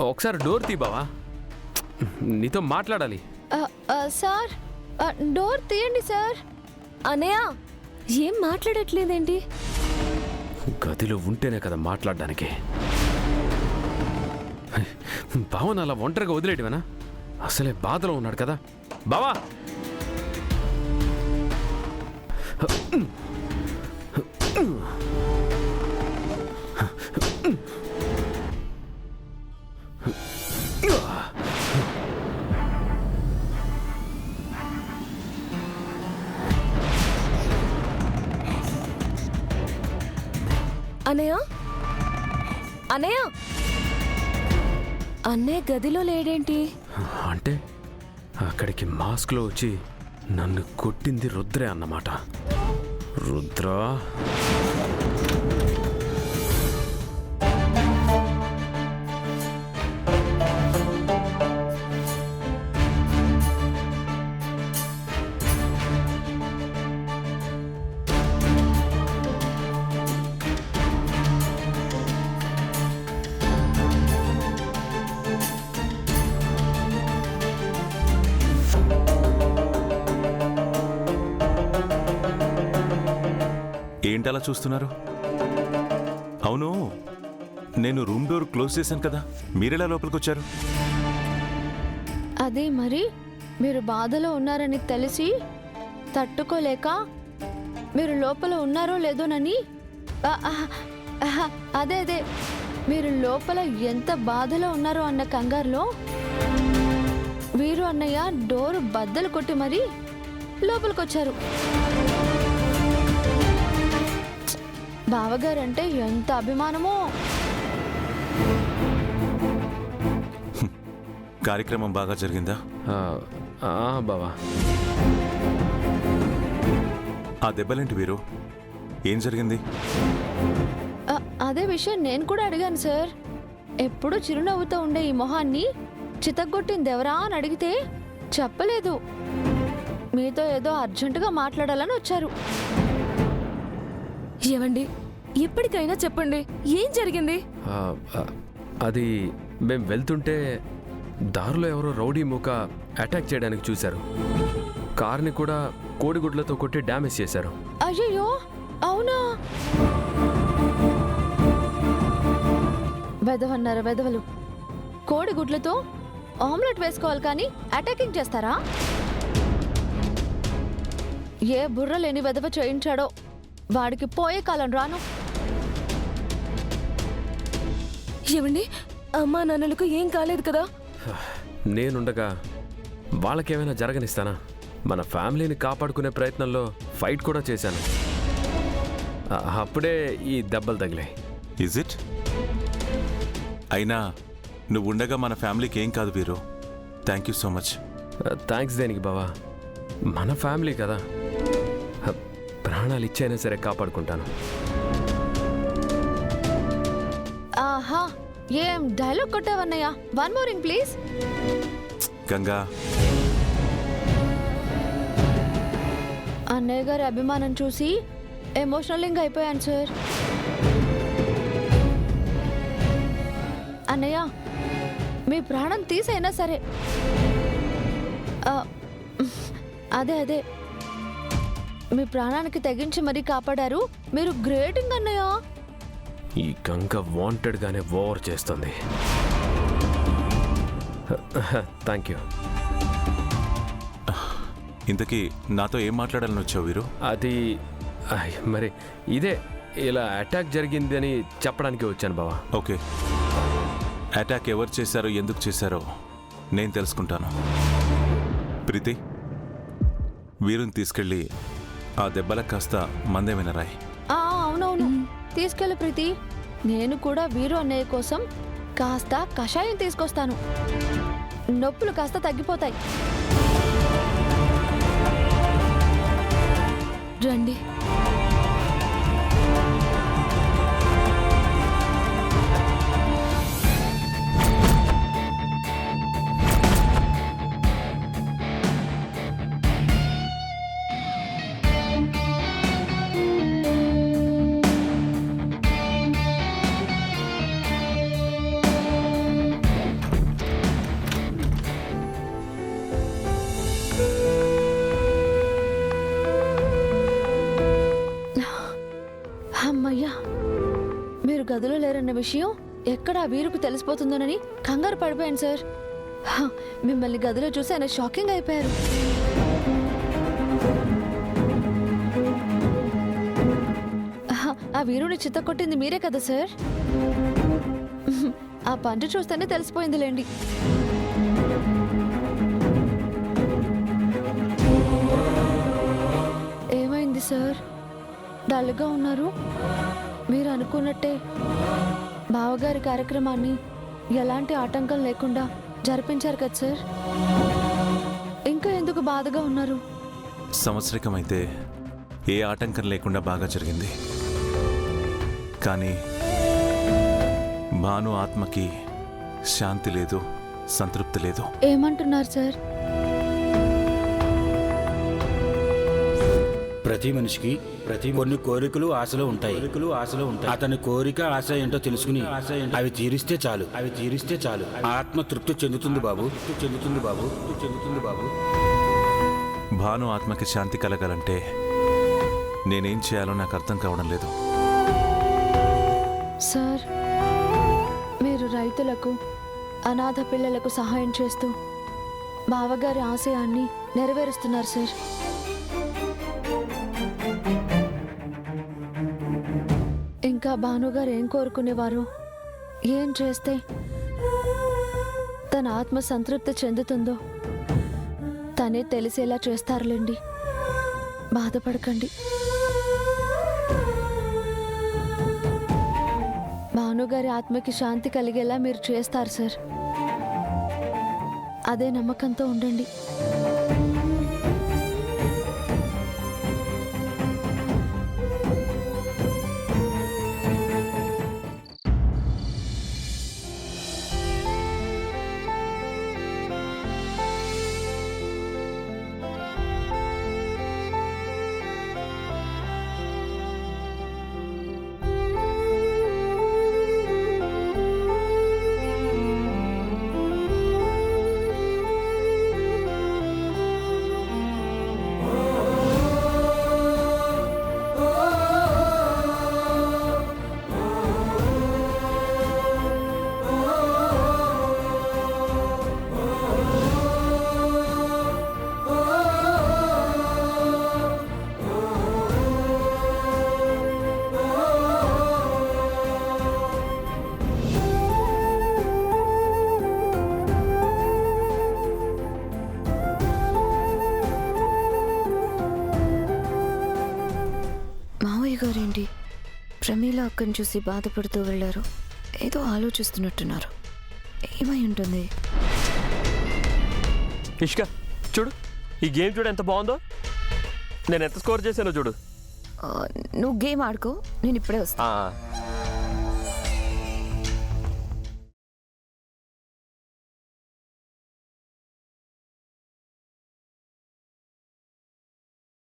ఒకసారి డోర్ తీ బావా, నీతో మాట్లాడాలి. సార్ డోర్ తీయండి సార్. అనయ్య ఏం మాట్లాడట్లేదేంటి? గదిలో ఉంటేనే కదా మాట్లాడడానికి. బావన్ అలా ఒంటరిగా వదిలేటివేనా? అసలే బాధలో ఉన్నాడు కదా బావా. అనయ్య అనయ్య అన్నయ్య గదిలో లేడేంటి? అంటే అక్కడికి మాస్క్లో వచ్చి నన్ను కొట్టింది రుద్రే అన్నమాట. రుద్రా ఏంటలా చూస్తున్నారు? అవును, నేను రూమ్ డోర్ క్లోజ్ చేశాను కదా, మీరెలా లోపలికి వచ్చారు? అదే మరి మీరు బాధలో ఉన్నారని తెలిసి తట్టుకోలేక మీరు లోపల ఉన్నారో లేదోనని అదే మీరు లోపల ఎంత బాధలో ఉన్నారో అన్న కంగారులో వీరు అన్నయ్య డోరు బద్దలు కొట్టి మరీ లోపలికొచ్చారు. బావగారంటే ఎంత అభిమానమో. కార్యక్రమం బాగా జరిగిందా? బావా. ఆ దెబ్బలేంటి వీరు? ఏం జరిగింది? అదే విషయం నేను కూడా అడిగాను సార్. ఎప్పుడు చిరునవ్వుతో ఉండే ఈ మొహాన్ని చితగ్గొట్టిందెవరా అని అడిగితే చెప్పలేదు. మీతో ఏదో అర్జెంటుగా మాట్లాడాలని వచ్చారు. ఏవండి, ఎప్పటికైనా చెప్పండి, ఏం జరిగింది? అది మేం వెళ్తుంటే దారిలో ఎవరో రౌడీ మూక అటాక్ చేయడానికి చూశారు. కార్ని కూడా కోడిగుడ్లతో కొట్టి డ్యామేజ్ చేశారు. అయ్యయ్యో, అవునా? వెదవన్నారు వెదవలు. కోడిగుడ్లతో ఆమ్లెట్ వేసుకోవాలి కానీ అటాకింగ్ చేస్తారా? ఏ బుర్ర లేని వెదవ చేయించాడో వాడికి పోయే కాలం రాను. ఏవండి, అమ్మా నాన్నలకు ఏం కాలేదు కదా? నేనుండగా వాళ్ళకేమైనా జరగనిస్తానా? మన ఫ్యామిలీని కాపాడుకునే ప్రయత్నంలో ఫైట్ కూడా చేశాను. అప్పుడే ఈ దెబ్బలు తగిలాయి. Is it? అయినా నువ్వు ఉండగా మన ఫ్యామిలీకి ఏం కాదు Veeru. Thank you so much. Thanks దేనికి బావా, మన ఫ్యామిలీ కదా, ప్రాణాలు ఇచ్చైనా సరే కాపాడుకుంటాను. ఆహా, ఏం డైలాగ్ కొట్టావన్నయ్య. One more ring please. Ganga, అన్నయ్య గారి అభిమానం చూసి ఎమోషనలింగ్ అయిపోయాను సార్. అన్నయ్య, మీ ప్రాణం తీసైనా సరే అదే మీ ప్రాణానికి తెగించి మరీ కాపాడారు. మీరు గ్రేటింగ్ అన్నయ్య. ఈ గంగ వాంటెడ్ గానే ఓవర్ చేస్తుంది. Thank you. ఇంతకీ నాతో ఏం మాట్లాడాలని వచ్చావు వీరు? అది మరి ఇదే, ఇలా అటాక్ జరిగింది అని చెప్పడానికి వచ్చాను బావా. ఓకే, అటాక్ ఎవరు చేశారో ఎందుకు చేశారో నేను తెలుసుకుంటాను. ప్రీతి, వీరుని తీసుకెళ్ళి ఆ దెబ్బలకు కాస్త మందేమైనా రాయి. అవునవును, తీసుకెళ్ళు ప్రీతి. నేను కూడా వీరు అన్నయ్య కోసం కాస్త కషాయం తీసుకొస్తాను. నొప్పులు కాస్త తగ్గిపోతాయి. రండి. గదిలో లేరన్న విషయం ఎక్కడ ఆ వీరుకు తెలిసిపోతుందోనని కంగారు పడిపోయాను సార్. హ, మిమ్మల్ని గదిలో చూసి ఆయన షాకింగ్ అయిపోయారు. ఆ వీరుని చిత్తకొట్టింది మీరే కదా సార్? ఆ పంట చూస్తేనే తెలిసిపోయిందిలేండి. ఏమైంది సార్, డల్గా ఉన్నారు? మీరు అనుకున్నట్టే బావగారి కార్యక్రమాన్ని ఎలాంటి ఆటంకం లేకుండా జరిపించారు కదా సార్? ఇంకా ఎందుకు బాధగా ఉన్నారు? సంవత్సరికం అయితే ఏ ఆటంకం లేకుండా బాగా జరిగింది. కానీ భాను ఆత్మకి శాంతి లేదు, సంతృప్తి లేదు. ఏమంటున్నారు సార్? ప్రతి మనిషికి కొన్ని కోరికలు ఆశలు ఉంటాయి. అతని కోరిక ఆశ ఏంటో తెలుసుకుని అవి తీరిస్తే చాలు. ఆత్మ తృప్తి చెందుతుంది బాబు. భాను ఆత్మకి శాంతి కలగాలంటే నేనేం చేయాలో నాకు అర్థం కావడం లేదు. సార్, మీరు రైతులకు, అనాథ పిల్లలకు సహాయం చేస్తూ బావగారి ఆశయాన్ని నెరవేరుస్తున్నారు సార్. ఇంకా భానుగారు ఏం కోరుకునేవారో, ఏం చేస్తే తన ఆత్మ సంతృప్తి చెందుతుందో తనే తెలిసేలా చేస్తారులేండి. బాధపడకండి. భానుగారి ఆత్మకి శాంతి కలిగేలా మీరు చేస్తారు సార్. అదే నమ్మకంతో ఉండండి. గారేంటి ప్రమీల అక్కని చూసి బాధపడుతూ వెళ్ళారు? ఏదో ఆలోచిస్తున్నట్టున్నారు. ఏమై ఉంటుంది? ఇష్క చూడు, ఈ గేమ్ చూడు ఎంత బాగుందో. నేను ఎంత స్కోర్ చేశానో చూడు. నువ్వు గేమ్ ఆడుకో, నేను ఇప్పుడే వస్తా.